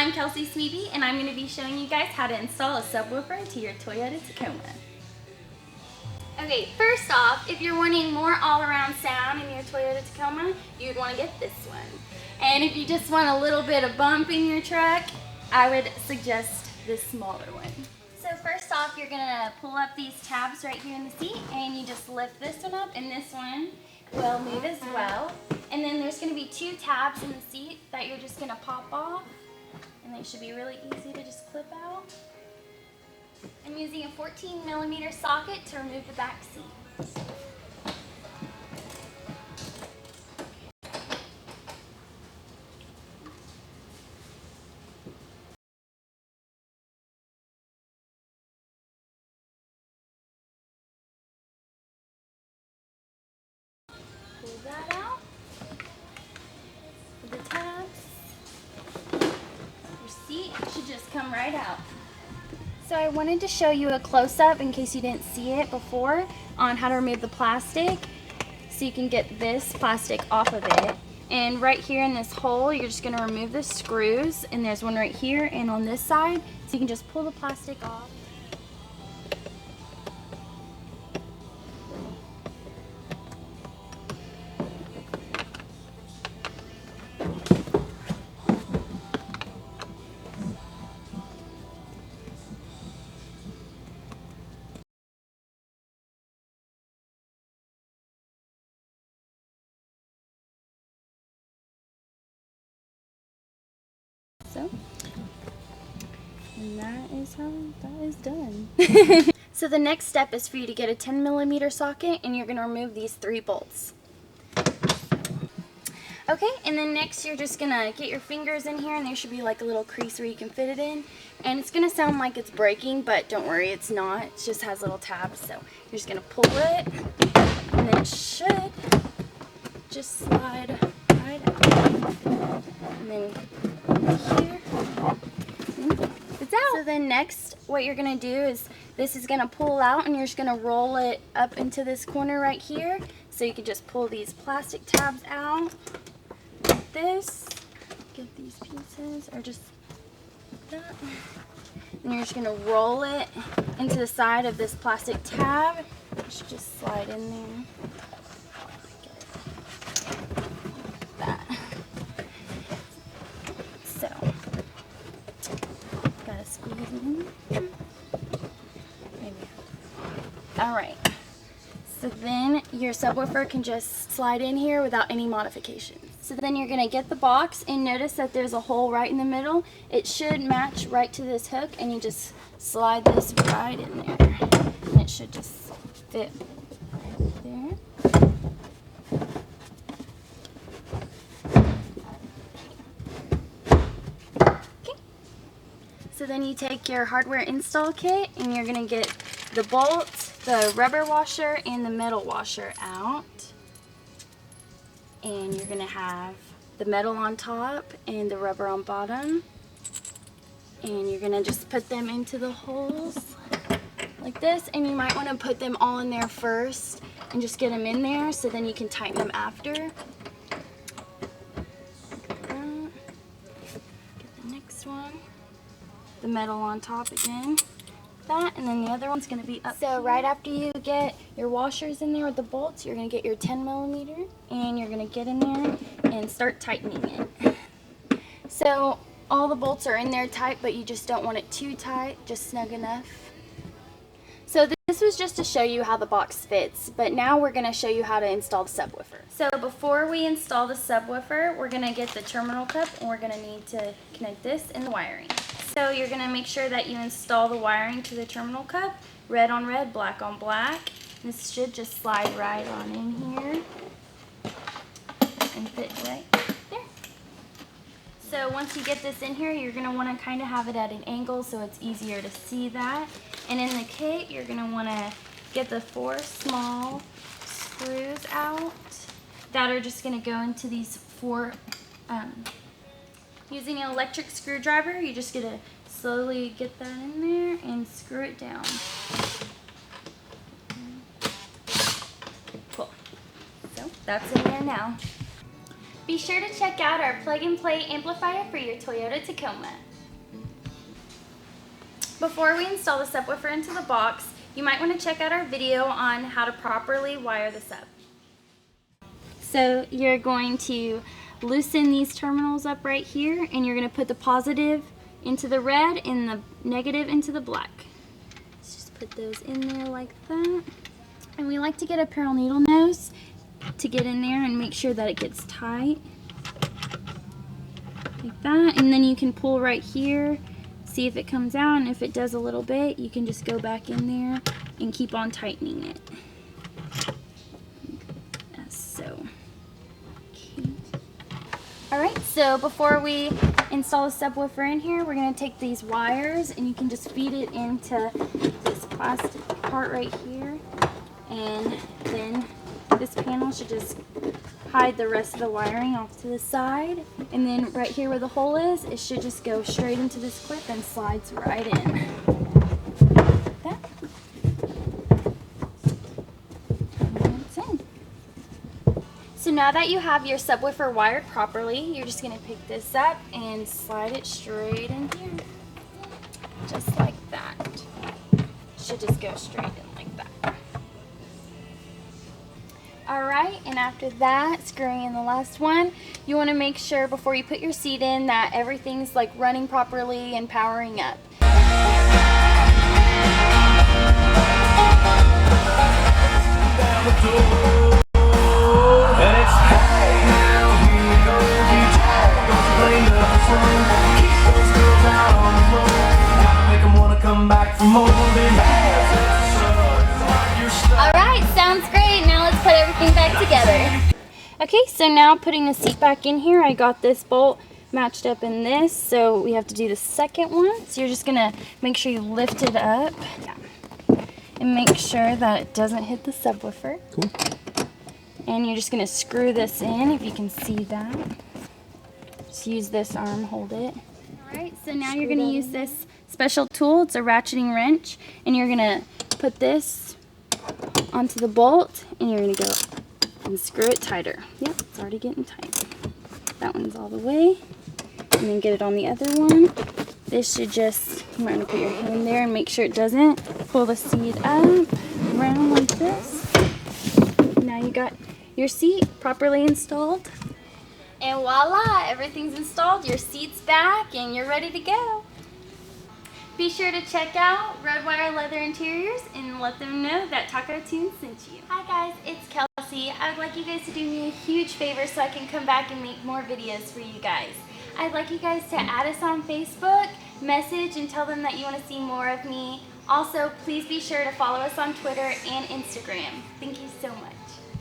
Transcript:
I'm Kelsie Smeeby, and I'm going to be showing you guys how to install a subwoofer into your Toyota Tacoma. Okay, first off, if you're wanting more all-around sound in your Toyota Tacoma, you'd want to get this one. And if you just want a little bit of bump in your truck, I would suggest this smaller one. So first off, you're going to pull up these tabs right here in the seat, and you just lift this one up, and this one will move as well. And then there's going to be two tabs in the seat that you're just going to pop off, and they should be really easy to just clip out. I'm using a 14mm socket to remove the back seat. Pull that out. The tabs. Your seat should just come right out. So I wanted to show you a close-up in case you didn't see it before on how to remove the plastic, so you can get this plastic off of it. And right here in this hole, you're just going to remove the screws, and there's one right here and on this side, so you can just pull the plastic off. And that is how that is done. So the next step is for you to get a 10mm socket, and you're going to remove these 3 bolts. Okay, and then next you're just going to get your fingers in here, and there should be like a little crease where you can fit it in. And it's going to sound like it's breaking, but don't worry, it's not. It just has little tabs, so you're just going to pull it, and then it should just slide right out. And then here. It's out. So then next, what you're going to do is this is going to pull out, and you're just going to roll it up into this corner right here. So you can just pull these plastic tabs out like this. Get these pieces, or just like that. And you're just going to roll it into the side of this plastic tab. It should just slide in there. Like that. So, gotta squeeze it in. Maybe. Alright. So then your subwoofer can just slide in here without any modifications. So then you're going to get the box, and notice that there's a hole right in the middle. It should match right to this hook, and you just slide this right in there. And it should just fit right there. Okay. So then you take your hardware install kit, and you're going to get the bolts, the rubber washer, and the metal washer out. And you're going to have the metal on top and the rubber on bottom. And you're going to just put them into the holes like this. And you might want to put them all in there first and just get them in there, so then you can tighten them after. Get the next one. The metal on top again. That, and then the other one's going to be up. So right after you get your washers in there with the bolts, you're going to get your 10mm, and you're going to get in there and start tightening it. So all the bolts are in there tight, but you just don't want it too tight, just snug enough. So this was just to show you how the box fits, but now we're going to show you how to install the subwoofer. So before we install the subwoofer, we're going to get the terminal cup, and we're going to need to connect this and the wiring. So you're going to make sure that you install the wiring to the terminal cup, red on red, black on black. This should just slide right on in here and fit right there. So once you get this in here, you're going to want to kind of have it at an angle so it's easier to see that. And in the kit, you're going to want to get the 4 small screws out that are just going to go into these 4 using an electric screwdriver. You're just going to slowly get that in there and screw it down. Cool. So that's in there now. Be sure to check out our plug-and-play amplifier for your Toyota Tacoma. Before we install the subwoofer into the box, you might want to check out our video on how to properly wire this up. So you're going to loosen these terminals up right here, and you're going to put the positive into the red and the negative into the black. Let's just put those in there like that. And we like to get a pearl needle nose to get in there and make sure that it gets tight. Like that. And then you can pull right here, see if it comes out, and if it does a little bit, you can just go back in there and keep on tightening it. As so. Okay. Alright, so before we install the subwoofer in here, we're going to take these wires and you can just feed it into this plastic part right here, and then this panel should just hide the rest of the wiring off to the side, and then right here where the hole is, it should just go straight into this clip and slides right in. Like that. And it's in. So now that you have your subwoofer wired properly, you're just going to pick this up and slide it straight in here. Just like that. Should just go straight in like that. Alright, and after that, screwing in the last one, you want to make sure before you put your seat in that everything's like running properly and powering up. Alright, sounds great. Now let's put everything back together. Okay, so now putting the seat back in here, I got this bolt matched up in this, so we have to do the second one. So you're just going to make sure you lift it up and make sure that it doesn't hit the subwoofer. Cool. And you're just going to screw this in, if you can see that. Just use this arm, hold it. Alright, so now you're going to use this special tool. It's a ratcheting wrench, and you're going to put this onto the bolt, and you're going to go and screw it tighter. Yep, it's already getting tight. That one's all the way. And then get it on the other one. This should just, you might want to put your hand there and make sure it doesn't. Pull the seat up, around like this. Now you got your seat properly installed. And voila, everything's installed, your seat's back, and you're ready to go. Be sure to check out Redwire Leather Interiors and let them know that Tacotunes sent you. Hi guys, it's Kelsie. I would like you guys to do me a huge favor so I can come back and make more videos for you guys. I'd like you guys to add us on Facebook, message, and tell them that you want to see more of me. Also, please be sure to follow us on Twitter and Instagram. Thank you so much.